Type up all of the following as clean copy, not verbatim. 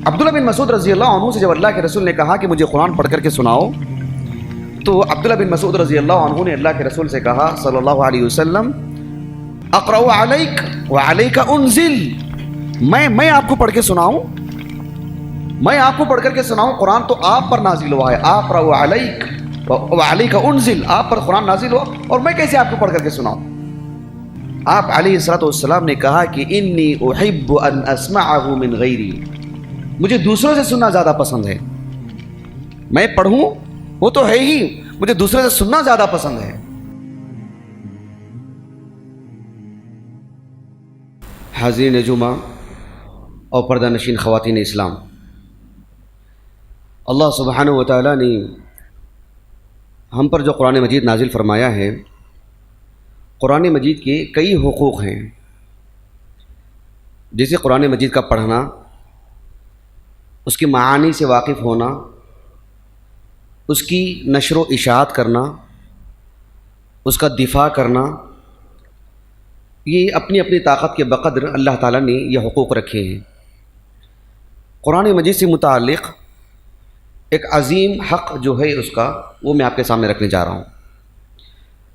عبداللہ بن مسعود رضی اللہ عنہ سے جب اللہ کے رسول نے کہا کہ مجھے قرآن پڑھ کر کے سناؤ، تو عبداللہ بن مسعود رضی اللہ عنہ نے اللہ کے رسول سے کہا صلی اللہ علیہ وسلم، اقرأ علیک وعلیک انزل، میں آپ کو پڑھ کے سناؤں، میں آپ کو پڑھ کر کے سناؤں؟ قرآن تو آپ پر نازل ہوا ہے، اقرأ علیک وعلیک انزل، آپ پر قرآن نازل ہوا اور میں کیسے آپ کو پڑھ کر کے سناؤں؟ آپ علیہ الصلوۃ والسلام نے کہا کہ انی احب ان اسمعہ من غیری، مجھے دوسروں سے سننا زیادہ پسند ہے، میں پڑھوں وہ تو ہے ہی، مجھے دوسروں سے سننا زیادہ پسند ہے۔ حاضرین جمعہ اور پردہ نشین خواتین اسلام، اللہ سبحانہ و تعالیٰ نے ہم پر جو قرآن مجید نازل فرمایا ہے، قرآن مجید کے کئی حقوق ہیں، جیسے قرآن مجید کا پڑھنا، اس کی معانی سے واقف ہونا، اس کی نشر و اشاعت کرنا، اس کا دفاع کرنا، یہ اپنی اپنی طاقت کے بقدر اللہ تعالیٰ نے یہ حقوق رکھے ہیں۔ قرآن مجید سے متعلق ایک عظیم حق جو ہے اس کا، وہ میں آپ کے سامنے رکھنے جا رہا ہوں۔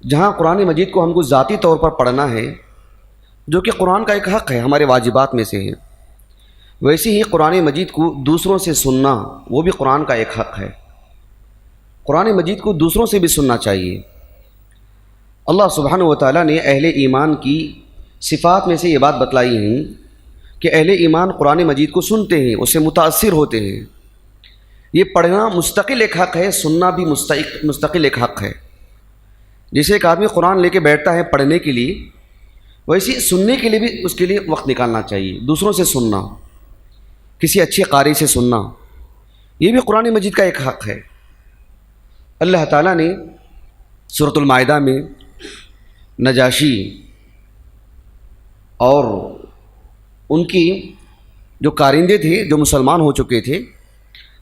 جہاں قرآن مجید کو ہم کو ذاتی طور پر پڑھنا ہے، جو کہ قرآن کا ایک حق ہے، ہمارے واجبات میں سے ہے، ویسے ہی قرآن مجید کو دوسروں سے سننا وہ بھی قرآن کا ایک حق ہے۔ قرآن مجید کو دوسروں سے بھی سننا چاہیے۔ اللہ سبحانہ و تعالیٰ نے اہل ایمان کی صفات میں سے یہ بات بتلائی ہیں کہ اہل ایمان قرآن مجید کو سنتے ہیں، اس سے متاثر ہوتے ہیں۔ یہ پڑھنا مستقل ایک حق ہے، سننا بھی مستقل ایک حق ہے۔ جیسے ایک آدمی قرآن لے کے بیٹھتا ہے پڑھنے کے لیے، ویسے سننے کے لیے بھی اس کے لیے وقت نکالنا چاہیے۔ دوسروں سے سننا، کسی اچھے قاری سے سننا، یہ بھی قرآن مجید کا ایک حق ہے۔ اللہ تعالیٰ نے سورۃ المائدہ میں نجاشی اور ان کی جو کارندے تھے جو مسلمان ہو چکے تھے،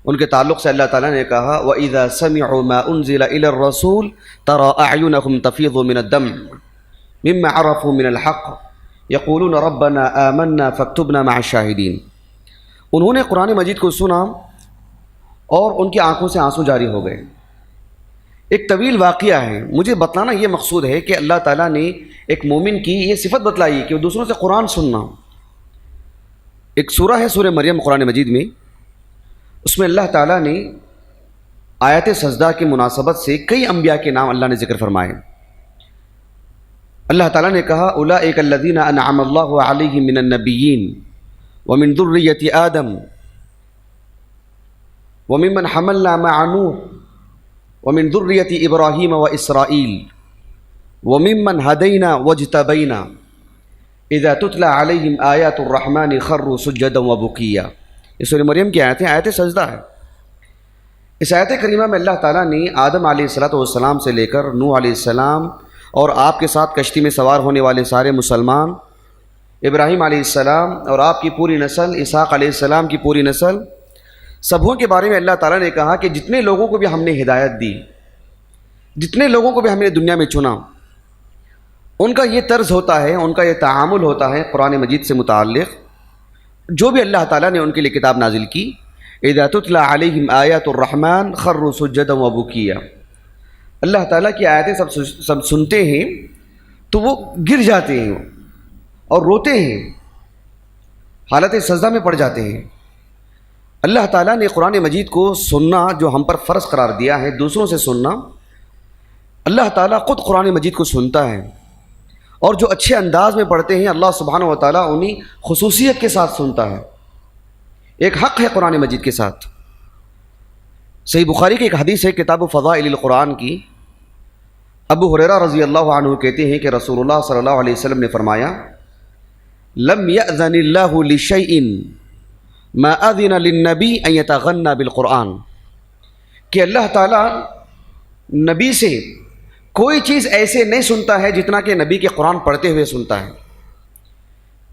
ان کے تعلق سے اللہ تعالیٰ نے کہا وَإِذَا سَمِعُوا مَا أُنزِلَ إِلَى الرَّسُولِ تَرَىٰ أَعْيُنَهُمْ تَفِيضُ مِنَ الدَّمْعِ مِمَّا عَرَفُوا مِنَ الْحَقِّ يَقُولُونَ رَبَّنَا آمَنَّا فَاكْتُبْنَا مَعَ الشَّاهِدِينَ۔ انہوں نے قرآن مجید کو سنا اور ان کی آنکھوں سے آنسو جاری ہو گئے۔ ایک طویل واقعہ ہے، مجھے بتلانا یہ مقصود ہے کہ اللہ تعالیٰ نے ایک مومن کی یہ صفت بتلائی کہ وہ دوسروں سے قرآن سننا۔ ایک سورہ ہے سورہ مریم قرآن مجید میں، اس میں اللہ تعالیٰ نے آیت سجدہ کی مناسبت سے کئی انبیاء کے نام اللہ نے ذکر فرمائے۔ اللہ تعالیٰ نے کہا اولئک الذین انعم اللہ علیہم من النبیین ومن ذریۃ آدم وممن حملنا مع نوح ومن ذریۃ ابراہیم واسرائیل وممن ہدینا واجتبینا اذا تتلی علیہم آیات الرحمن خروا سجدا وبکیا۔ یہ سورہ مریم کی آیت ہے، آیت سجدہ ہے۔ اس آیت کریمہ میں اللہ تعالیٰ نے آدم علیہ السلام سے لے کر نوح علیہ السلام اور آپ کے ساتھ کشتی میں سوار ہونے والے سارے مسلمان، ابراہیم علیہ السلام اور آپ کی پوری نسل، اسحاق علیہ السلام کی پوری نسل، سبوں کے بارے میں اللہ تعالیٰ نے کہا کہ جتنے لوگوں کو بھی ہم نے ہدایت دی، جتنے لوگوں کو بھی ہم نے دنیا میں چنا، ان کا یہ طرز ہوتا ہے، ان کا یہ تعامل ہوتا ہے قرآن مجید سے متعلق، جو بھی اللہ تعالیٰ نے ان کے لیے کتاب نازل کی، اذا تتلی علیہم آیات الرحمن خروا سجدا وبکیا۔ اللہ تعالیٰ کی آیتیں سب سنتے ہیں تو وہ گر جاتے ہیں اور روتے ہیں، حالت سجدہ میں پڑ جاتے ہیں۔ اللہ تعالیٰ نے قرآن مجید کو سننا جو ہم پر فرض قرار دیا ہے، دوسروں سے سننا، اللہ تعالیٰ خود قرآن مجید کو سنتا ہے، اور جو اچھے انداز میں پڑھتے ہیں اللہ سبحانہ و تعالیٰ انہیں خصوصیت کے ساتھ سنتا ہے۔ ایک حق ہے قرآن مجید کے ساتھ۔ صحیح بخاری کی ایک حدیث ہے کتاب فضائل القرآن کی، ابو ہریرہ رضی اللہ عنہ کہتے ہیں کہ رسول اللہ صلی اللہ علیہ وسلم نے فرمایا لم یأذن اللہ لشیء ما اذن للنبی ان یتغنى بالقرآن، کہ اللہ تعالیٰ نبی سے کوئی چیز ایسے نہیں سنتا ہے جتنا کہ نبی کے قرآن پڑھتے ہوئے سنتا ہے۔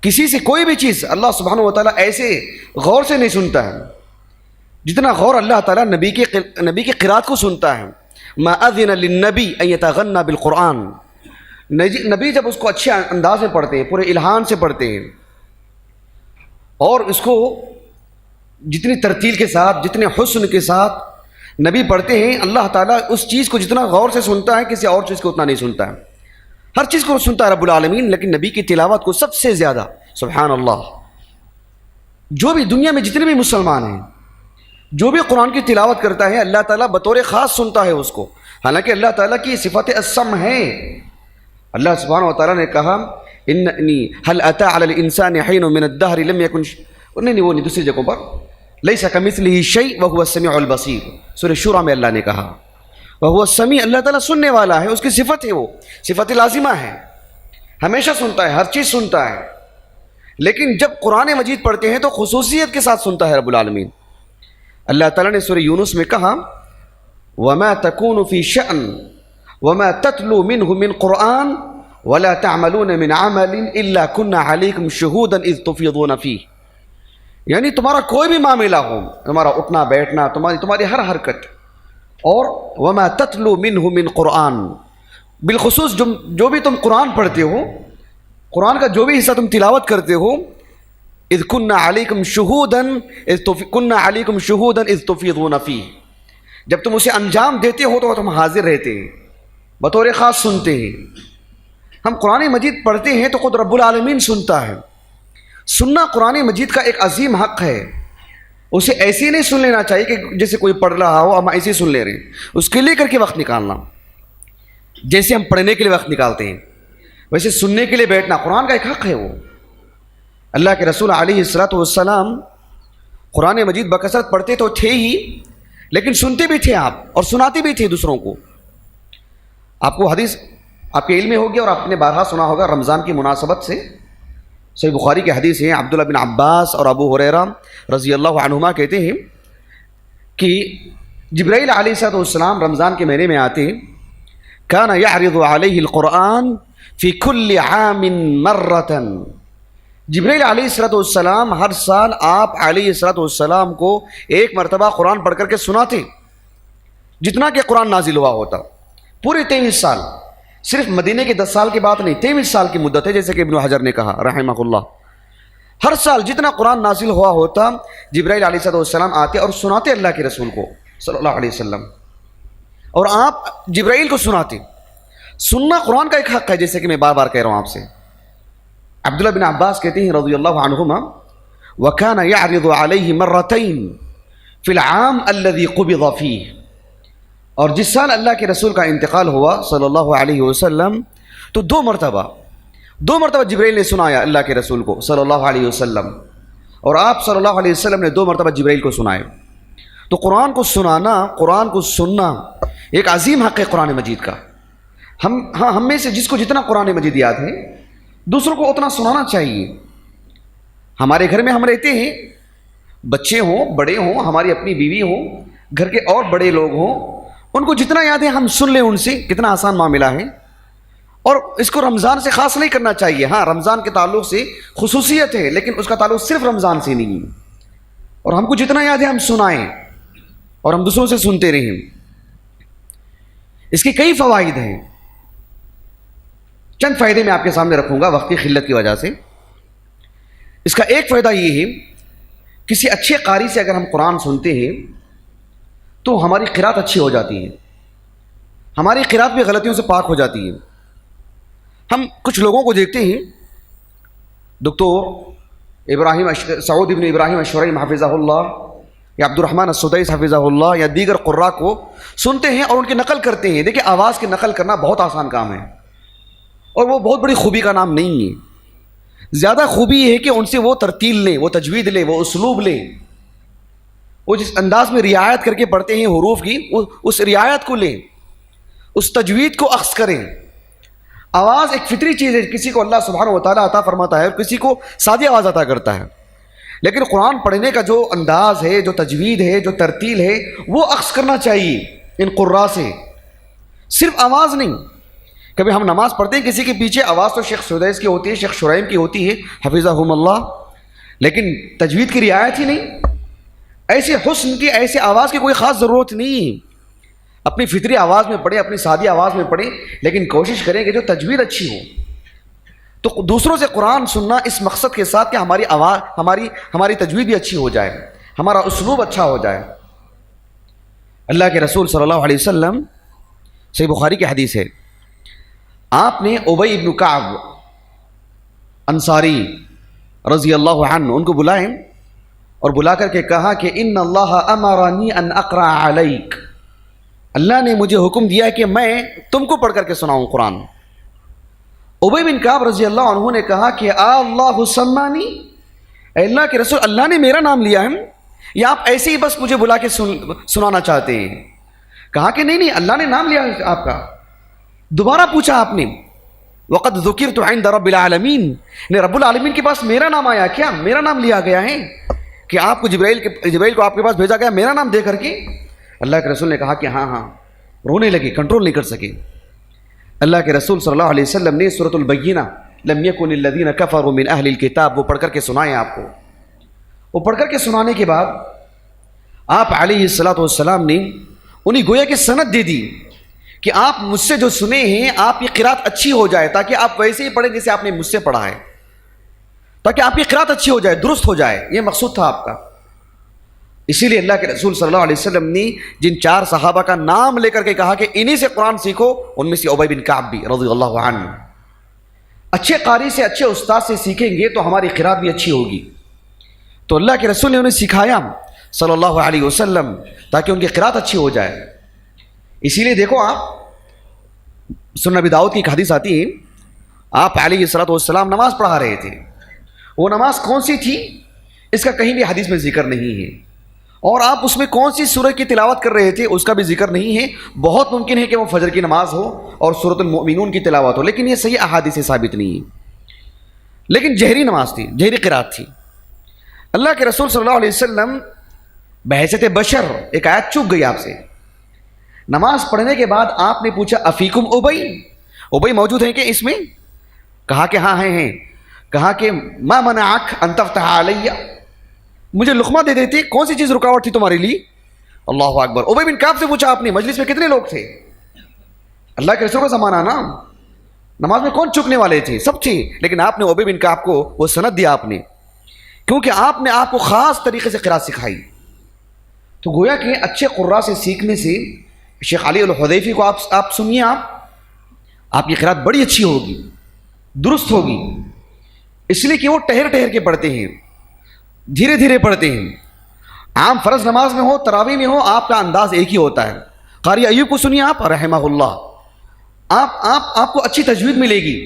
کسی سے کوئی بھی چیز اللہ سبحانہ و تعالیٰ ایسے غور سے نہیں سنتا ہے جتنا غور اللہ تعالیٰ نبی کی قرات کو سنتا ہے۔ ما اذن للنبی ان یتغنى بالقرآن، نبی جب اس کو اچھے انداز میں پڑھتے ہیں، پورے الہام سے پڑھتے ہیں اور اس کو جتنی ترتیل کے ساتھ، جتنے حسن کے ساتھ نبی پڑھتے ہیں، اللہ تعالیٰ اس چیز کو جتنا غور سے سنتا ہے کسی اور چیز کو اتنا نہیں سنتا ہے. ہر چیز کو سنتا ہے رب العالمین، لیکن نبی کی تلاوت کو سب سے زیادہ. سبحان اللہ. جو بھی دنیا میں جتنے بھی مسلمان ہیں، جو بھی قرآن کی تلاوت کرتا ہے، اللہ تعالیٰ بطور خاص سنتا ہے اس کو. حالانکہ اللہ تعالیٰ کی صفت السمع ہے. اللہ سبحانہ و تعالیٰ نے کہا اننی هل اتى على الانسان حين من الدهر لم يكن نہیں وہ نہیں دوسری جگہوں پر لیس کمثلہ شیء وهو السمیع البصیر. سورہ شورى میں اللہ نے کہا وهو السمیع، اللہ تعالیٰ سننے والا ہے، اس کی صفت ہے، وہ صفت لازمہ ہے، ہمیشہ سنتا ہے، ہر چیز سنتا ہے. لیکن جب قرآن مجید پڑھتے ہیں تو خصوصیت کے ساتھ سنتا ہے رب العالمین. اللہ تعالیٰ نے سورہ یونس میں کہا وما تكون في شأن وما تتلو منه من قرآن ولا تعملون من عمل الا كنا عليكم شهودا اذ تفيضون فيه. یعنی تمہارا کوئی بھی معاملہ ہو، تمہارا اٹھنا بیٹھنا، تمہاری ہر حرکت، اور وما تتلو منه من قرآن، بالخصوص جو بھی تم قرآن پڑھتے ہو، قرآن کا جو بھی حصہ تم تلاوت کرتے ہو، اذ كنا عليكم شهودا اذ تفيضون فيه، جب تم اسے انجام دیتے ہو تو تم حاضر رہتے ہیں، بطور خاص سنتے ہیں. ہم قرآن مجید پڑھتے ہیں تو خود رب العالمین سنتا ہے. سننا قرآن مجید کا ایک عظیم حق ہے. اسے ایسے نہیں سن لینا چاہیے کہ جیسے کوئی پڑھ رہا ہو ہم ایسے سن لے رہے ہیں. اس کے لیے کر کے وقت نکالنا، جیسے ہم پڑھنے کے لیے وقت نکالتے ہیں ویسے سننے کے لیے بیٹھنا قرآن کا ایک حق ہے. وہ اللہ کے رسول علیہ الصلوۃ والسلام قرآن مجید بکثرت پڑھتے تو تھے ہی، لیکن سنتے بھی تھے آپ اور سناتے بھی تھے دوسروں کو. آپ کو حدیث آپ کے علم میں ہوگی اور آپ نے بارہا سنا ہوگا رمضان کی مناسبت سے. صحیح بخاری کی حدیث ہے، عبداللہ بن عباس اور ابو ہریرہ رضی اللہ عنہما کہتے ہیں کہ جبرائیل علیہ السلام رمضان کے مہینے میں آتے، کان یعرض علیہ القرآن فی کل عام مرۃ. جبرائیل علیہ السلام ہر سال آپ علیہ السلام کو ایک مرتبہ قرآن پڑھ کر کے سناتے، جتنا کہ قرآن نازل ہوا ہوتا. پورے 23 سال، صرف مدینے کے 10 سال کی بات نہیں، 23 سال کی مدت ہے، جیسے کہ ابن حجر نے کہا رحمہ اللہ. ہر سال جتنا قرآن نازل ہوا ہوتا جبرائیل علیہ السلام آتے اور سناتے اللہ کے رسول کو صلی اللہ علیہ وسلم، اور آپ جبرائیل کو سناتے. سننا قرآن کا ایک حق ہے، جیسے کہ میں بار بار کہہ رہا ہوں آپ سے. عبداللہ بن عباس کہتے ہیں رضی اللہ عنہما وَكَانَ يَعْرِضُ عَلَيْهِ مَرَّتَيْن فِي الْعَامِ الَّذِي قُبِضَ فِيهِ. اور جس سال اللہ کے رسول کا انتقال ہوا صلی اللہ علیہ وسلم تو دو مرتبہ جبرائیل نے سنایا اللہ کے رسول کو صلی اللہ علیہ وسلم، اور آپ صلی اللہ علیہ وسلم نے 2 مرتبہ جبرائیل کو سنائے. تو قرآن کو سنانا، قرآن کو سننا ایک عظیم حق ہے قرآن مجید کا. ہم میں سے جس کو جتنا قرآن مجید یاد ہے دوسروں کو اتنا سنانا چاہیے. ہمارے گھر میں ہم رہتے ہیں، بچے ہوں، بڑے ہوں، ہماری اپنی بیوی ہوں، گھر کے اور بڑے لوگ ہوں، ان کو جتنا یاد ہے ہم سن لیں ان سے. کتنا آسان معاملہ ہے. اور اس کو رمضان سے خاص نہیں کرنا چاہیے. ہاں رمضان کے تعلق سے خصوصیت ہے، لیکن اس کا تعلق صرف رمضان سے نہیں ہے. اور ہم کو جتنا یاد ہے ہم سنائیں اور ہم دوسروں سے سنتے رہیں. اس کے کئی فوائد ہیں، چند فائدے میں آپ کے سامنے رکھوں گا وقت کی قلت کی وجہ سے. اس کا ایک فائدہ یہ ہے، کسی اچھے قاری سے اگر ہم قرآن سنتے ہیں تو ہماری قرات اچھی ہو جاتی ہے، ہماری قرات بھی غلطیوں سے پاک ہو جاتی ہے. ہم کچھ لوگوں کو دیکھتے ہیں، دکتور سعود ابن ابراہیم الشریم حفظہ اللہ یا عبد الرحمن السدیس حفظہ اللہ یا دیگر قراء کو سنتے ہیں اور ان کی نقل کرتے ہیں. دیکھیں آواز کی نقل کرنا بہت آسان کام ہے اور وہ بہت بڑی خوبی کا نام نہیں ہے. زیادہ خوبی یہ ہے کہ ان سے وہ ترتیل لیں، وہ تجوید لیں، وہ اسلوب لیں. وہ جس انداز میں رعایت کر کے پڑھتے ہیں حروف کی، اس رعایت کو لیں، اس تجوید کو اخذ کریں. آواز ایک فطری چیز ہے، کسی کو اللہ سبحانہ و تعالیٰ عطا فرماتا ہے اور کسی کو سادی آواز عطا کرتا ہے. لیکن قرآن پڑھنے کا جو انداز ہے، جو تجوید ہے، جو ترتیل ہے، وہ اخذ کرنا چاہیے ان قراء سے، صرف آواز نہیں. کبھی ہم نماز پڑھتے ہیں، کسی کے پیچھے آواز تو شیخ سدیس کی ہوتی ہے، شیخ شرائم کی ہوتی ہے حفظہم اللہ، لیکن تجوید کی رعایت ہی نہیں. ایسے حسن کی، ایسے آواز کی کوئی خاص ضرورت نہیں. اپنی فطری آواز میں پڑھیں، اپنی سادی آواز میں پڑھیں، لیکن کوشش کریں کہ جو تجوید اچھی ہو. تو دوسروں سے قرآن سننا اس مقصد کے ساتھ کہ ہماری آواز، ہماری تجوید بھی اچھی ہو جائے، ہمارا اسلوب اچھا ہو جائے. اللہ کے رسول صلی اللہ علیہ وسلم، صحیح بخاری کی حدیث ہے، آپ نے ابی ابن کعب انصاری رضی اللہ عنہ ان کو بلائیں اور بلا کر کے کہا کہ ان اللہ امرنی ان اقرأ علیک، اللہ نے مجھے حکم دیا کہ میں تم کو پڑھ کر کے سناؤں قرآن. ابی بن کعب رضی اللہ عنہ نے کہا کہ اللہ سمانی، اے اللہ کے رسول اللہ نے میرا نام لیا ہے یا آپ ایسے ہی بس مجھے بلا کے سنانا چاہتے ہیں؟ کہا کہ نہیں اللہ نے نام لیا ہے آپ کا. دوبارہ پوچھا آپ نے، وقد ذکرت عند رب العالمین، نے رب العالمین کے پاس میرا نام آیا کیا؟ میرا نام لیا گیا ہے کہ آپ کو جبرائیل کو آپ کے پاس بھیجا گیا میرا نام دے کر کے؟ اللہ کے رسول نے کہا کہ ہاں. رونے لگے، کنٹرول نہیں کر سکے. اللہ کے رسول صلی اللہ علیہ وسلم نے سورۃ البینہ لم یکن الذین کفروا من اہل الکتاب وہ پڑھ کر کے سنائے آپ کو. وہ پڑھ کر کے سنانے کے بعد آپ علیہ الصلوۃ والسلام نے انہیں گویا کہ سند دے دی کہ آپ مجھ سے جو سنے ہیں آپ کی قرات اچھی ہو جائے، تاکہ آپ ویسے ہی پڑھیں جیسے آپ نے مجھ سے پڑھا ہے، تاکہ آپ کی قرات اچھی ہو جائے، درست ہو جائے. یہ مقصود تھا آپ کا. اسی لیے اللہ کے رسول صلی اللہ علیہ وسلم نے جن 4 صحابہ کا نام لے کر کے کہا کہ انہی سے قرآن سیکھو، ان میں سے ابی بن کعب بھی رضی اللہ عنہ. اچھے قاری سے، اچھے استاد سے سیکھیں گے تو ہماری قرات بھی اچھی ہوگی. تو اللہ کے رسول نے انہیں سکھایا صلی اللہ علیہ وسلم تاکہ ان کی قرات اچھی ہو جائے. اسی لیے دیکھو آپ سنن ابی داؤد کی ایک حدیث آتی ہے، آپ علیہ الصلوۃ والسلام نماز پڑھا رہے تھے. وہ نماز کون سی تھی اس کا کہیں بھی حدیث میں ذکر نہیں ہے، اور آپ اس میں کون سی سورہ کی تلاوت کر رہے تھے اس کا بھی ذکر نہیں ہے. بہت ممکن ہے کہ وہ فجر کی نماز ہو اور سورۃ المؤمنون کی تلاوت ہو، لیکن یہ صحیح احادیث سے ثابت نہیں ہے. لیکن جہری نماز تھی، جہری قرات تھی. اللہ کے رسول صلی اللہ علیہ وسلم بحیثیت بشر ایک آیت چوک گئی آپ سے. نماز پڑھنے کے بعد آپ نے پوچھا افیکم ابی موجود ہیں کہ اس میں؟ کہا کہ ہاں ہیں. کہا کہ ما منعک ان تفتح علی، مجھے لقمہ دے دیتے، کون سی چیز رکاوٹ تھی تمہارے لیے؟ اللہ اکبر. ابی بن کعب سے پوچھا آپ نے مجلس میں کتنے لوگ تھے؟ اللہ کے رسول کا زمانہ نا، نماز میں کون چکنے والے تھے؟ سب تھے. لیکن آپ نے ابی بن کعب کو وہ سند دیا آپ نے، کیونکہ آپ نے آپ کو خاص طریقے سے قرات سکھائی. تو گویا کہ اچھے قراء سے سیکھنے سے، شیخ علی الحذیفی کو آپ سنیے، آپ کی قرات بڑی اچھی ہوگی، درست ہوگی. اس لیے کہ وہ ٹہر ٹہر کے پڑھتے ہیں، دھیرے دھیرے پڑھتے ہیں. عام فرض نماز میں ہو، تراویح میں ہو، آپ کا انداز ایک ہی ہوتا ہے. قاری ایوب کو سنیے آپ رحمہ اللہ، آپ کو اچھی تجوید ملے گی.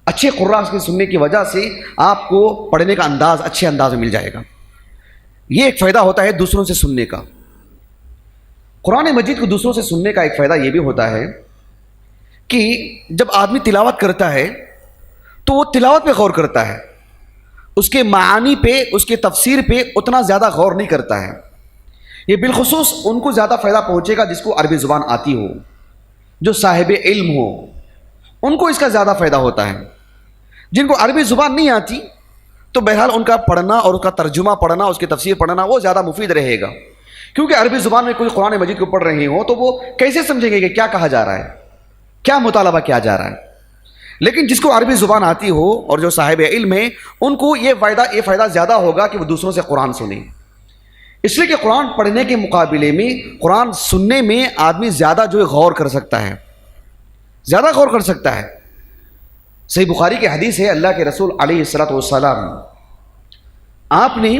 اچھے قراء کے سننے کی وجہ سے آپ کو پڑھنے کا انداز اچھے انداز میں مل جائے گا. یہ ایک فائدہ ہوتا ہے دوسروں سے سننے کا. قرآن مجید کو دوسروں سے سننے کا ایک فائدہ یہ بھی ہوتا ہے کہ جب آدمی تلاوت کرتا ہے تو وہ تلاوت پہ غور کرتا ہے، اس کے معانی پہ، اس کے تفسیر پہ اتنا زیادہ غور نہیں کرتا ہے. یہ بالخصوص ان کو زیادہ فائدہ پہنچے گا جس کو عربی زبان آتی ہو، جو صاحب علم ہو، ان کو اس کا زیادہ فائدہ ہوتا ہے. جن کو عربی زبان نہیں آتی تو بہرحال ان کا پڑھنا اور اس کا ترجمہ پڑھنا، اس کی تفسیر پڑھنا وہ زیادہ مفید رہے گا. کیونکہ عربی زبان میں کوئی قرآن مجید کو پڑھ رہے ہوں تو وہ کیسے سمجھیں گے کہ کیا کہا جا رہا ہے، کیا مطالبہ کیا جا رہا ہے. لیکن جس کو عربی زبان آتی ہو اور جو صاحب علم ہے، ان کو یہ فائدہ زیادہ ہوگا کہ وہ دوسروں سے قرآن سنیں. اس لیے کہ قرآن پڑھنے کے مقابلے میں قرآن سننے میں آدمی زیادہ جو ہے غور کر سکتا ہے، زیادہ غور کر سکتا ہے. صحیح بخاری کی حدیث ہے، اللہ کے رسول علیہ الصلوۃ والسلام آپ نے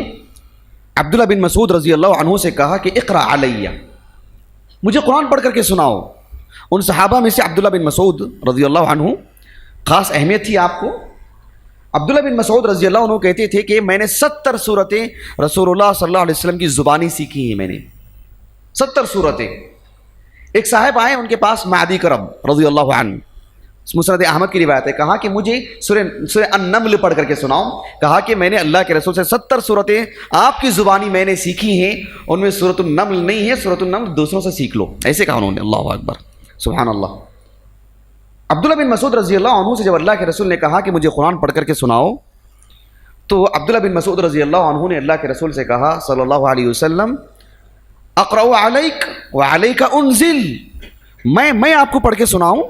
عبداللہ بن مسعود رضی اللہ عنہ سے کہا کہ اقرأ علیہ، مجھے قرآن پڑھ کر کے سناؤ. ان صحابہ میں سے عبداللہ بن مسعود رضی اللہ عنہ خاص اہمیت تھی آپ کو. عبداللہ بن مسعود رضی اللہ عنہ کہتے تھے کہ میں نے 70 صورتیں رسول اللہ صلی اللہ علیہ وسلم کی زبانی سیکھی ہیں. میں نے 70 صورتیں. ایک صاحب آئے ان کے پاس معدی کرم رضی اللہ عنہ، مسند احمد کی روایت ہے، کہا کہ مجھے سورہ النمل پڑھ کر کے سناؤ. کہا کہ میں نے اللہ کے رسول سے 70 صورتیں آپ کی زبانی میں نے سیکھی ہیں، ان میں سورۃ النمل نہیں ہے، سورۃ النمل دوسروں سے سیکھ لو. ایسے کہا انہوں نے. اللہ اکبر، سبحان اللہ. عبداللہ بن مسعود رضی اللہ عنہ سے جب اللہ کے رسول نے کہا کہ مجھے قرآن پڑھ کر کے سناؤ، تو عبداللہ بن مسعود رضی اللہ عنہ نے اللہ کے رسول سے کہا صلی اللہ علیہ وسلم، اقرأ علیک وعلیک انزل، میں آپ کو پڑھ کے سناؤں،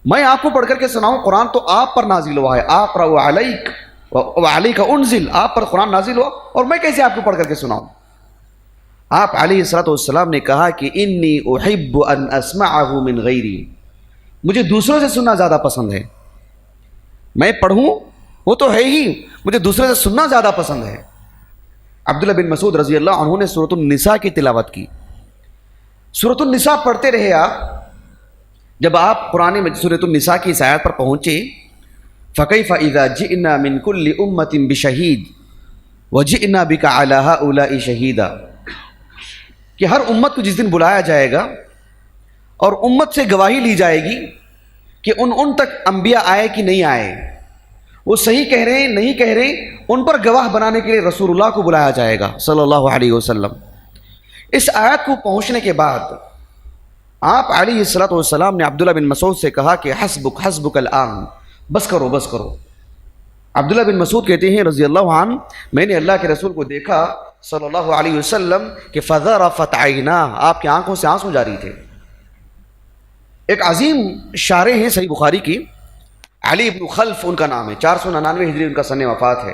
میں آپ کو پڑھ کر کے سناؤں. قرآن تو آپ پر نازل ہوا ہے. اقرأ علیک وعلیک انزل، آپ پر قرآن نازل ہوا اور میں کیسے آپ کو پڑھ کر کے سناؤں؟ آپ علیہ الصلوۃ والسلام نے کہا کہ انی احب ان اسمعہ من غیری، مجھے دوسروں سے سننا زیادہ پسند ہے، میں پڑھوں وہ تو ہے ہی، مجھے دوسرے سے سننا زیادہ پسند ہے۔ عبداللہ بن مسعود رضی اللہ عنہ نے سورۃ النساء کی تلاوت کی۔ سورۃ النساء پڑھتے رہے آپ، جب آپ قرآن میں سورۃ النساء کی اس آیت پر پہنچے فَكَيْفَ إِذَا جِئْنَا مِن كُلِّ أُمَّةٍ بِشَهِيدٍ وَجِئْنَا بِكَ عَلَىٰ هَؤُلَاءِ شَهِيدًا، کہ ہر امت کو جس دن بلایا جائے گا اور امت سے گواہی لی جائے گی کہ ان تک انبیاء آئے کہ نہیں آئے، وہ صحیح کہہ رہے ہیں نہیں کہہ رہے، ان پر گواہ بنانے کے لیے رسول اللہ کو بلایا جائے گا صلی اللہ علیہ وسلم۔ اس آیت کو پہنچنے کے بعد آپ علیہ الصلوۃ والسلام نے عبداللہ بن مسعود سے کہا کہ حسبک حسبک الآن، بس کرو بس کرو۔ عبداللہ بن مسعود کہتے ہیں رضی اللہ عنہ، میں نے اللہ کے رسول کو دیکھا صلی اللہ علیہ وسلم کہ فذرفت عیناہ، آپ کی آنکھوں سے آنسو جاری تھے۔ ایک عظیم شارح ہیں صحیح بخاری کی، علی ابن خلف ان کا نام ہے، 499 ہجری ان کا سن وفات ہے۔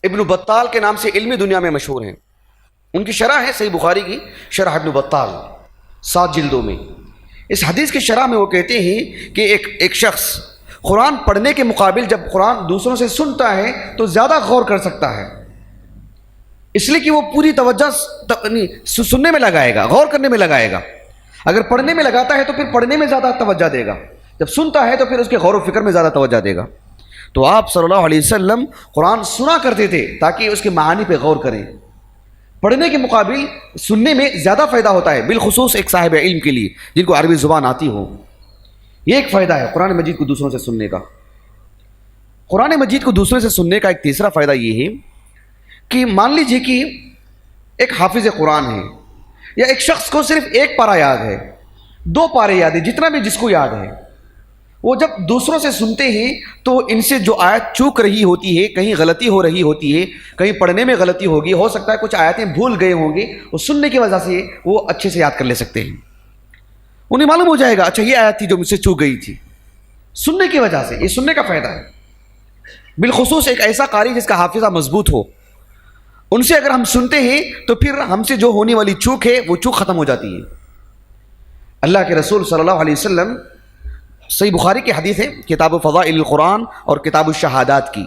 ابن بطال کے نام سے علمی دنیا میں مشہور ہیں۔ ان کی شرح ہے صحیح بخاری کی، شرح ابن بطال، 7 جلدوں میں۔ اس حدیث کی شرح میں وہ کہتے ہیں کہ ایک شخص قرآن پڑھنے کے مقابل جب قرآن دوسروں سے سنتا ہے تو زیادہ غور کر سکتا ہے، اس لیے کہ وہ پوری توجہ سننے میں لگائے گا، غور کرنے میں لگائے گا۔ اگر پڑھنے میں لگاتا ہے تو پھر پڑھنے میں زیادہ توجہ دے گا، جب سنتا ہے تو پھر اس کے غور و فکر میں زیادہ توجہ دے گا۔ تو آپ صلی اللہ علیہ وسلم قرآن سنا کرتے تھے تاکہ اس کے معانی پہ غور کریں۔ پڑھنے کے مقابل سننے میں زیادہ فائدہ ہوتا ہے، بالخصوص ایک صاحب علم کے لیے جن کو عربی زبان آتی ہو۔ یہ ایک فائدہ ہے قرآن مجید کو دوسروں سے سننے کا۔ قرآن مجید کو دوسرے سے سننے کا ایک تیسرا فائدہ یہ ہے کہ مان لیجیے کہ ایک حافظ قرآن ہے، یا ایک شخص کو صرف ایک پارہ یاد ہے، 2 پارے یاد ہے، جتنا بھی جس کو یاد ہے، وہ جب دوسروں سے سنتے ہیں تو ان سے جو آیت چوک رہی ہوتی ہے، کہیں غلطی ہو رہی ہوتی ہے، کہیں پڑھنے میں غلطی ہوگی، ہو سکتا ہے کچھ آیتیں بھول گئے ہوں گے، وہ سننے کی وجہ سے وہ اچھے سے یاد کر لے سکتے ہیں۔ انہیں معلوم ہو جائے گا اچھا یہ آیت تھی جو مجھ سے چوک گئی تھی، سننے کی وجہ سے۔ یہ سننے کا فائدہ ہے، بالخصوص ایک ایسا قاری جس کا حافظہ مضبوط ہو، ان سے اگر ہم سنتے ہیں تو پھر ہم سے جو ہونے والی چوک ہے وہ چوک ختم ہو جاتی ہے۔ اللہ کے رسول صلی اللہ علیہ وسلم، صحیح بخاری کی حدیث ہے کتاب فضائل القرآن اور کتاب الشہادات کی،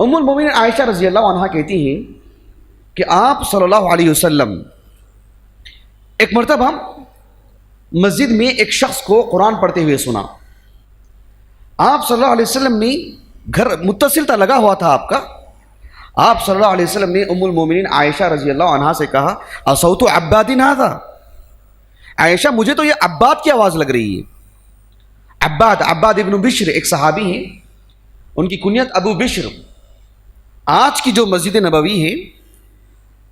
ام المومنین عائشہ رضی اللہ عنہا کہتی ہیں کہ آپ صلی اللہ علیہ وسلم ایک مرتبہ مسجد میں ایک شخص کو قرآن پڑھتے ہوئے سنا۔ آپ صلی اللہ علیہ وسلم نے، گھر متصل تھا، لگا ہوا تھا آپ کا، آپ صلی اللہ علیہ وسلم نے ام المومنین عائشہ رضی اللہ عنہا سے کہا اصوت عباد ھذا، عائشہ مجھے تو یہ عباد کی آواز لگ رہی ہے۔ عباد ابن بشر ایک صحابی ہیں، ان کی کنیت ابو بشر۔ آج کی جو مسجد نبوی ہے،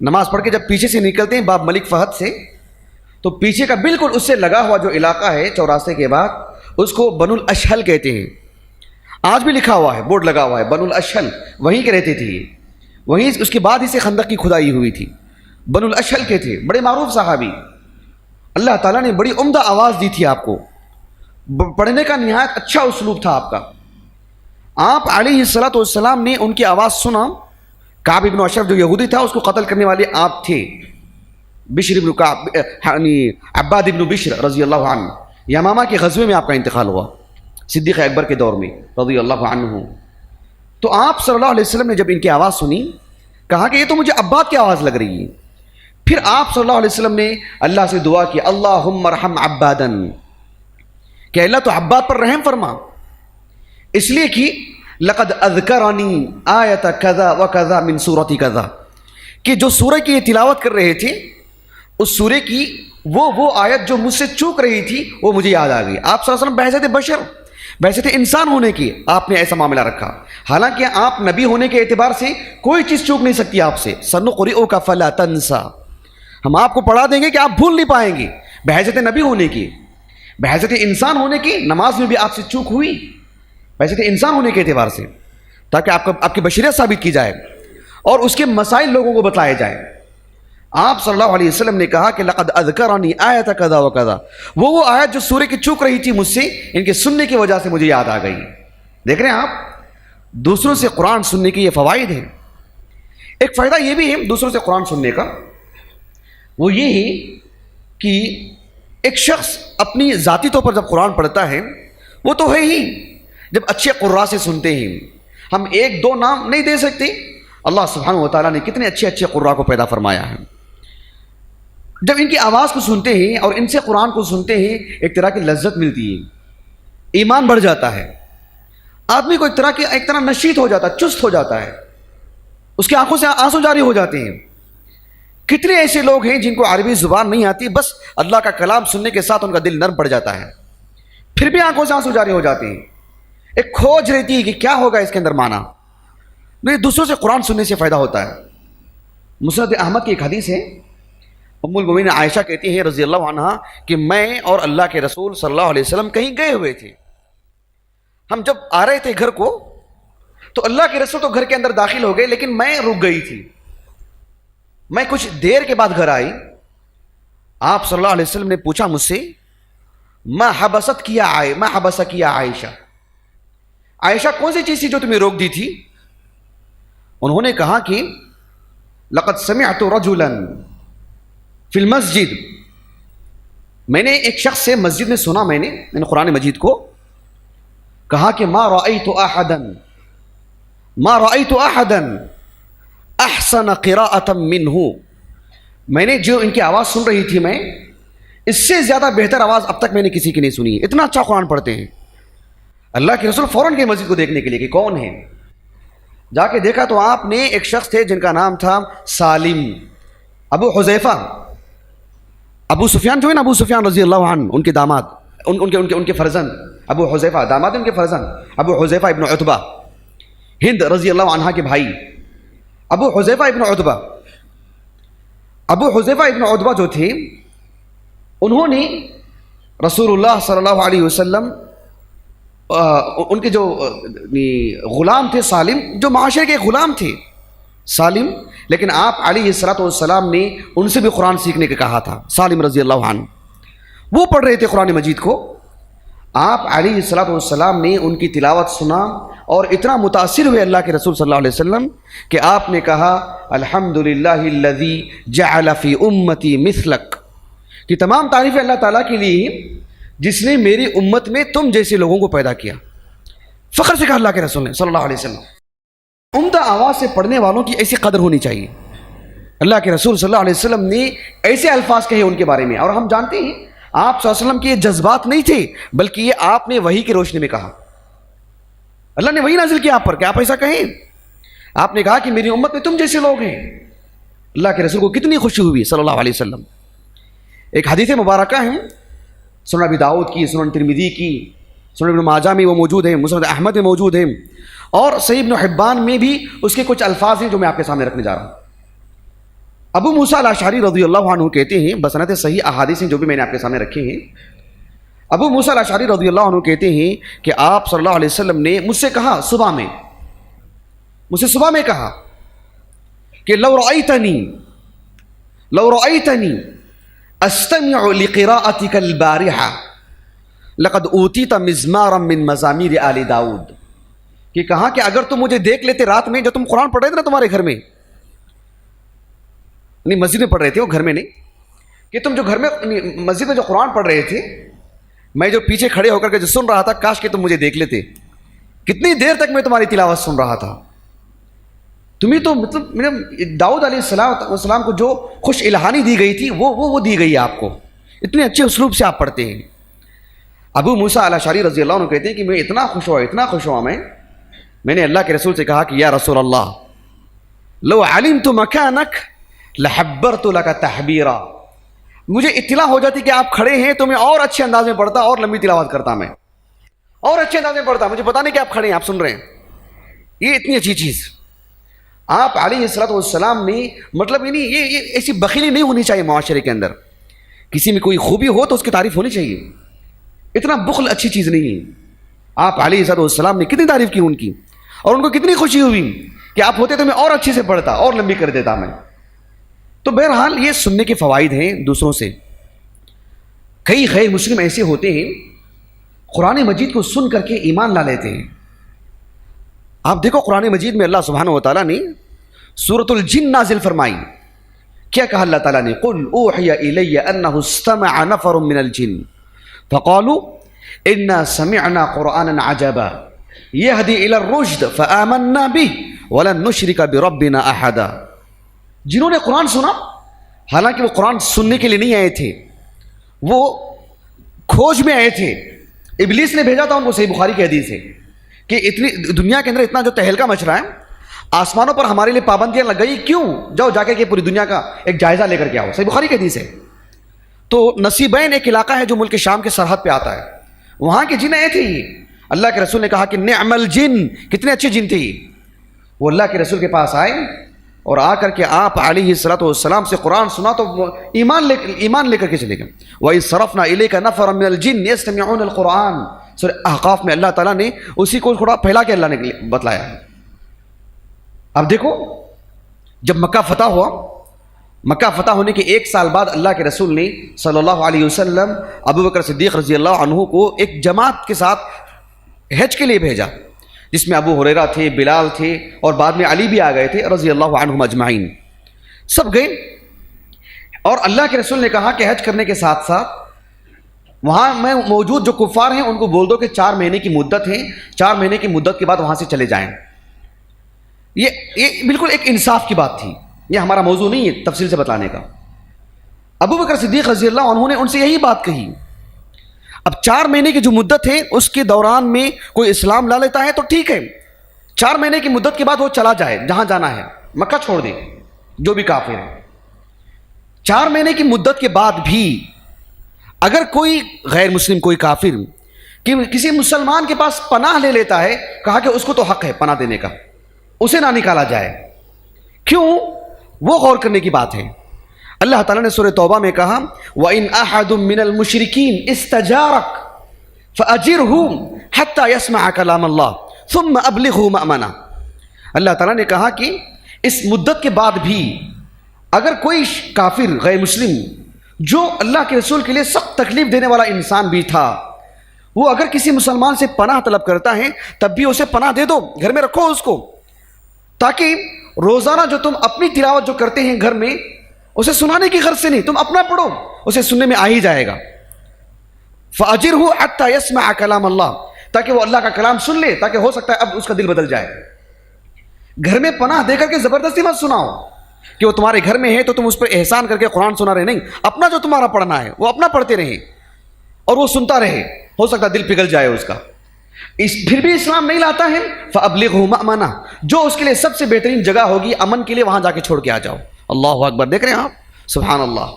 نماز پڑھ کے جب پیچھے سے نکلتے ہیں باب ملک فہد سے، تو پیچھے کا بالکل اس سے لگا ہوا جو علاقہ ہے چوراسے کے بعد، اس کو بنو الاشہل کہتے ہیں۔ آج بھی لکھا ہوا ہے، بورڈ لگا ہوا ہے بنو الاشہل، وہیں کے رہتے تھے، وہیں اس کے بعد ہی سے خندق کی کھدائی ہوئی تھی۔ بنو الاشہل کے تھے، بڑے معروف صحابی، اللہ تعالیٰ نے بڑی عمدہ آواز دی تھی آپ کو، پڑھنے کا نہایت اچھا اسلوب تھا آپ کا۔ آپ علیہ الصلوۃ والسلام نے ان کی آواز سنا۔ کعب ابن اشرف جو یہودی تھا اس کو قتل کرنے والے آپ تھے، بشر ابن کعب، عباد ابن بشر رضی اللہ عنہ، یمامہ کے غزوے میں آپ کا انتقال ہوا صدیق اکبر کے دور میں رضی اللہ عنہ۔ تو آپ صلی اللہ علیہ وسلم نے جب ان کی آواز سنی، کہا کہ یہ تو مجھے عباد کی آواز لگ رہی ہے۔ پھر آپ صلی اللہ علیہ وسلم نے اللہ سے دعا کی اللہم ارحم عبادن، کہ اللہ تو عباد پر رحم فرما، اس لیے کہ لقد اذکرنی آیت کذا وکذا من سورۃ کذا، کہ جو سورہ کی یہ تلاوت کر رہے تھے اس سورہ کی وہ آیت جو مجھ سے چوک رہی تھی وہ مجھے یاد آ گئی۔ آپ صلی اللہ علیہ وسلم بحیثیت بشر، بحیثیت انسان ہونے کی آپ نے ایسا معاملہ رکھا، حالانکہ آپ نبی ہونے کے اعتبار سے کوئی چیز چوک نہیں سکتی آپ سے۔ سنقرئک فلا تنسى، ہم آپ کو پڑھا دیں گے کہ آپ بھول نہیں پائیں گے، بحیثیت نبی ہونے کی، بحیثیت انسان ہونے کی نماز میں بھی آپ سے چوک ہوئی، بحیثیت انسان ہونے کے اعتبار سے، تاکہ آپ کی بشریت ثابت کی جائے اور اس کے مسائل لوگوں کو بتلائے جائے۔ آپ صلی اللہ علیہ وسلم نے کہا کہ لقد اذکرنی آیت کذا وکذا، وہ آیت جو سورہ کی چوک رہی تھی مجھ سے، ان کے سننے کی وجہ سے مجھے یاد آ گئی۔ دیکھ رہے ہیں آپ، دوسروں سے قرآن سننے کے یہ فوائد ہیں. ایک فائدہ یہ بھی ہے دوسروں سے قرآن سننے کا، وہ یہ ہے کہ ایک شخص اپنی ذاتی طور پر جب قرآن پڑھتا ہے وہ تو ہے ہی، جب اچھے قراء سے سنتے ہیں. ہم ایک دو نام نہیں دے سکتے، اللہ سبحانہ و تعالیٰ نے کتنے اچھے اچھے قراء کو پیدا فرمایا ہے. جب ان کی آواز کو سنتے ہیں اور ان سے قرآن کو سنتے ہیں ایک طرح کی لذت ملتی ہے، ایمان بڑھ جاتا ہے، آدمی کو ایک طرح نشیط ہو جاتا ہے، چست ہو جاتا ہے، اس کی آنکھوں سے آنسو جاری ہو جاتے ہیں. کتنے ایسے لوگ ہیں جن کو عربی زبان نہیں آتی، بس اللہ کا کلام سننے کے ساتھ ان کا دل نرم پڑ جاتا ہے، پھر بھی آنکھوں سے آنسو جاری ہو جاتے ہیں. ایک کھوج رہتی ہے کہ کیا ہوگا اس کے اندر معنی. نہیں، دوسروں سے قرآن سننے سے فائدہ ہوتا ہے. مسند احمد کی ایک حدیث ہے، ام المؤمنین عائشہ کہتی ہے رضی اللہ عنہا کہ میں اور اللہ کے رسول صلی اللہ علیہ وسلم کہیں گئے ہوئے تھے. ہم جب آ رہے تھے گھر کو تو اللہ کے رسول تو گھر کے اندر داخل ہو گئے، لیکن میں رک گئی تھی. میں کچھ دیر کے بعد گھر آئی. آپ صلی اللہ علیہ وسلم نے پوچھا مجھ سے ما حبس کیا عائشہ، عائشہ کون سی چیز تھی جو تمہیں روک دی تھی؟ انہوں نے کہا کہ لقد سمعت رجلا فی المسجد، میں نے ایک شخص سے مسجد میں سنا، میں نے قرآن مجید کو کہا کہ ما رأيت احدا احسن قراءة منہ، میں نے جو ان کی آواز سن رہی تھی میں اس سے زیادہ بہتر آواز اب تک میں نے کسی کی نہیں سنی. اتنا اچھا قرآن پڑھتے ہیں. اللہ کے رسول فوراً گئے مسجد کو دیکھنے کے لیے کہ کون ہے. جا کے دیکھا تو آپ نے ایک شخص تھے جن کا نام تھا سالم ابو حذیفہ. ابو سفیان جو ہے نا، ابو سفیان رضی اللہ عنہ، ان کے داماد، ان کے فرزند ابو حذیفہ، داماد ان کے فرزند ابو حذیفہ ابن عتبہ، ہند رضی اللہ عنہ کے بھائی ابو حذیفہ ابن عتبہ. ابو حذیفہ ابن عتبہ جو تھے انہوں نے رسول اللہ صلی اللہ علیہ وسلم، ان کے جو غلام تھے سالم، جو معاشرے کے غلام تھے سالم، لیکن آپ علیہ الصلوۃ والسلام نے ان سے بھی قرآن سیکھنے کا کہا تھا. سالم رضی اللہ عنہ وہ پڑھ رہے تھے قرآن مجید کو، آپ علیہ الصلوۃ والسلام نے ان کی تلاوت سنا اور اتنا متاثر ہوئے اللہ کے رسول صلی اللہ علیہ وسلم کہ آپ نے کہا الحمدللہ الذی جعل فی امتی مثلک، کہ تمام تعریف اللہ تعالیٰ کے لیے جس نے میری امت میں تم جیسے لوگوں کو پیدا کیا. فخر سے کہا اللہ کے رسول نے صلی اللہ علیہ وسلم. عمدہ آواز سے پڑھنے والوں کی ایسی قدر ہونی چاہیے. اللہ کے رسول صلی اللہ علیہ وسلم نے ایسے الفاظ کہے ان کے بارے میں، اور ہم جانتے ہیں آپ صلی اللہ علیہ وسلم کے یہ جذبات نہیں تھے، بلکہ یہ آپ نے وحی کی روشنی میں کہا. اللہ نے وحی نازل کیا آپ پر کہ آپ ایسا کہیں. آپ نے کہا کہ میری امت میں تم جیسے لوگ ہیں. اللہ کے رسول کو کتنی خوشی ہوئی صلی اللہ علیہ وسلم. ایک حدیث مبارکہ ہے سنن ابی داؤد کی، سنن ترمذی کی، سنن ابن ماجہ میں وہ موجود ہیں، مسند احمد میں موجود ہیں، اور صحیح ابن حبان میں بھی اس کے کچھ الفاظ ہیں جو میں آپ کے سامنے رکھنے جا رہا ہوں. ابو موسیٰ الاشعری رضی اللہ عنہ کہتے ہیں، بسنت صحیح احادیث ہیں جو بھی میں نے آپ کے سامنے رکھے ہیں. ابو موسیٰ الاشعری رضی اللہ عنہ کہتے ہیں کہ آپ صلی اللہ علیہ وسلم نے مجھ سے کہا مجھ سے صبح میں کہا کہ لو رأیتنی استمع لقراءتک البارحہ لقد اوتیت مزمارا من مزامیر آل داؤد، کہ کہا کہ اگر تم مجھے دیکھ لیتے رات میں جو تم قرآن پڑھ رہے تھے نا تمہارے گھر میں، نہیں مسجد میں پڑھ رہے تھے، وہ گھر میں نہیں، کہ تم جو گھر میں مسجد میں جو قرآن پڑھ رہے تھے، میں جو پیچھے کھڑے ہو کر کے جو سن رہا تھا، کاش کہ تم مجھے دیکھ لیتے، کتنی دیر تک میں تمہاری تلاوت سن رہا تھا. تمہیں تو مطلب داؤد علیہ السلام کو جو خوش الہانی دی گئی تھی وہ دی گئی آپ کو، اتنے اچھے اسلوب سے آپ پڑھتے ہیں. ابو موسیٰ الاشعری رضی اللہ عنہ کہتے ہیں کہ میں اتنا خوش ہوا میں نے اللہ کے رسول سے کہا کہ یا رسول اللہ لو علمت مکانک لحبرت لک تحبیرا، مجھے اطلاع ہو جاتی کہ آپ کھڑے ہیں تو میں اور اچھے انداز میں پڑھتا، اور لمبی تلاوت کرتا، میں اور اچھے انداز میں پڑھتا. مجھے پتا نہیں کہ آپ کھڑے ہیں، آپ سن رہے ہیں، یہ اتنی اچھی چیز. آپ علیہ الصلوۃ والسلام نے مطلب یہ ایسی بخیلی نہیں ہونی چاہیے معاشرے کے اندر. کسی میں کوئی خوبی ہو تو اس کی تعریف ہونی چاہیے، اتنا بخل اچھی چیز نہیں ہے. آپ علیہ الصلوۃ والسلام نے کتنی تعریف کی ان کی، اور ان کو کتنی خوشی ہوئی کہ آپ ہوتے تو میں اور اچھے سے پڑھتا اور لمبی کر دیتا میں. تو بہرحال یہ سننے کے فوائد ہیں دوسروں سے. کئی غیر مسلم ایسے ہوتے ہیں قرآن مجید کو سن کر کے ایمان لا لیتے ہیں. آپ دیکھو قرآن مجید میں اللہ سبحانہ و تعالیٰ نے سورۃ الجن نازل فرمائی. کیا کہا اللہ تعالیٰ نے؟ قل اوحی الی انہ استمع نفر من الجن فقالوا انا سمعنا قرآنا عجبا یہدی الی الرشد فآمنا به ولن نشرک بربنا احدا. جنہوں نے قرآن سنا، حالانکہ وہ قرآن سننے کے لیے نہیں آئے تھے، وہ کھوج میں آئے تھے. ابلیس نے بھیجا تھا ان کو. صحیح بخاری کی حدیث ہے کہ اتنی دنیا کے اندر اتنا جو تہلکہ مچ رہا ہے، آسمانوں پر ہمارے لیے پابندیاں لگ گئی، کیوں؟ جاؤ جا کے پوری دنیا کا ایک جائزہ لے کر کے آؤ. صحیح بخاری کی حدیث ہے. تو نصیبین ایک علاقہ ہے جو ملک شام کے سرحد پہ آتا ہے، وہاں کے جن آئے تھے. اللہ کے رسول نے کہا کہ نعم الجن، کتنے اچھے جن تھے. وہ اللہ کے رسول کے پاس آئے اور آ کر کے آپ علیہ الصلوۃ والسلام سے قرآن سنا تو ایمان لے کر کے چلے گئے. وَإِذْ صَرَفْنَا إِلَيْكَ نَفَرًا مِنَ الْجِنِّ يَسْتَمِعُونَ الْقُرْآنَ. سورہ احقاف میں اللہ تعالیٰ نے اسی کو تھوڑا پھیلا کے اللہ نے بتلایا. اب دیکھو، جب مکہ فتح ہوا، مکہ فتح ہونے کے 1 سال بعد اللہ کے رسول نے صلی اللہ علیہ وسلم ابو بکر صدیق رضی اللہ عنہ کو ایک جماعت کے ساتھ حج کے لیے بھیجا، جس میں ابو ہریرہ تھے، بلال تھے، اور بعد میں علی بھی آ گئے تھے رضی اللہ عنہم اجمعین. سب گئے اور اللہ کے رسول نے کہا کہ حج کرنے کے ساتھ ساتھ وہاں میں موجود جو کفار ہیں ان کو بول دو کہ 4 مہینے کی مدت ہے، 4 مہینے کی مدت کے بعد وہاں سے چلے جائیں. یہ بالکل ایک انصاف کی بات تھی. یہ ہمارا موضوع نہیں ہے تفصیل سے بتلانے کا. ابو بکر صدیق رضی اللہ عنہ نے ان سے یہی بات کہی. اب 4 مہینے کی جو مدت ہے اس کے دوران میں کوئی اسلام لا لیتا ہے تو ٹھیک ہے، 4 مہینے کی مدت کے بعد وہ چلا جائے جہاں جانا ہے، مکہ چھوڑ دے جو بھی کافر ہے. 4 مہینے کی مدت کے بعد بھی اگر کوئی غیر مسلم، کوئی کافر کہ کسی مسلمان کے پاس پناہ لے لیتا ہے، کہا کہ اس کو تو حق ہے پناہ دینے کا، اسے نہ نکالا جائے. کیوں؟ وہ غور کرنے کی بات ہے. اللہ تعالیٰ نے سورہ توبہ میں کہا وَإِنْ أَحَدٌ مِّنَ الْمُشْرِكِينَ اسْتَجَارَكَ فَأَجِرْهُ حَتَّى يَسْمَعَ كَلَامَ اللَّهِ ثُمَّ أَبْلِغْهُ مَأْمَنَهُ. اللہ تعالیٰ نے کہا کہ اس مدت کے بعد بھی اگر کوئی کافر غیر مسلم جو اللہ کے رسول کے لیے سخت تکلیف دینے والا انسان بھی تھا، وہ اگر کسی مسلمان سے پناہ طلب کرتا ہے تب بھی اسے پناہ دے دو، گھر میں رکھو اس کو، تاکہ روزانہ جو تم اپنی تلاوت جو کرتے ہیں گھر میں اسے سنانے کی غرض سے نہیں، تم اپنا پڑھو، اسے سننے میں آ ہی جائے گا. فَأَجِرْهُ حَتَّى يَسْمَعَ كَلَامَ اللَّهِ، تاکہ وہ اللہ کا کلام سن لے، تاکہ ہو سکتا ہے اب اس کا دل بدل جائے. گھر میں پناہ دے کر کے زبردستی مت سناؤ کہ وہ تمہارے گھر میں ہے تو تم اس پر احسان کر کے قرآن سنا رہے. نہیں، اپنا جو تمہارا پڑھنا ہے وہ اپنا پڑھتے رہے اور وہ سنتا رہے، ہو سکتا ہے دل پگھل جائے اس کا. پھر بھی اسلام نہیں لاتا ہے فَأَبْلِغْهُ مَأْمَنَهُ، جو اس کے لیے سب سے بہترین جگہ ہوگی امن کے لیے وہاں جا کے چھوڑ کے آ جاؤ. اللہ اکبر. دیکھ رہے ہیں آپ، سبحان اللہ.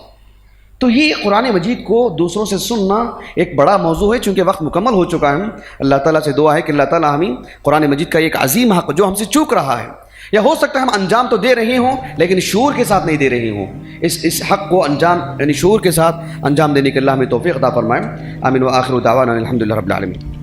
تو یہ قرآن مجید کو دوسروں سے سننا ایک بڑا موضوع ہے. چونکہ وقت مکمل ہو چکا ہے، اللہ تعالیٰ سے دعا ہے کہ اللہ تعالیٰ ہمیں قرآن مجید کا ایک عظیم حق جو ہم سے چوک رہا ہے، یا ہو سکتا ہے ہم انجام تو دے رہے ہوں لیکن شعور کے ساتھ نہیں دے رہے ہوں، اس حق کو انجام یعنی شعور کے ساتھ انجام دینے کے اللہ ہمیں توفیق عطا فرمائے. آمین. وآخر دعوانا الحمدللہ رب العالمین.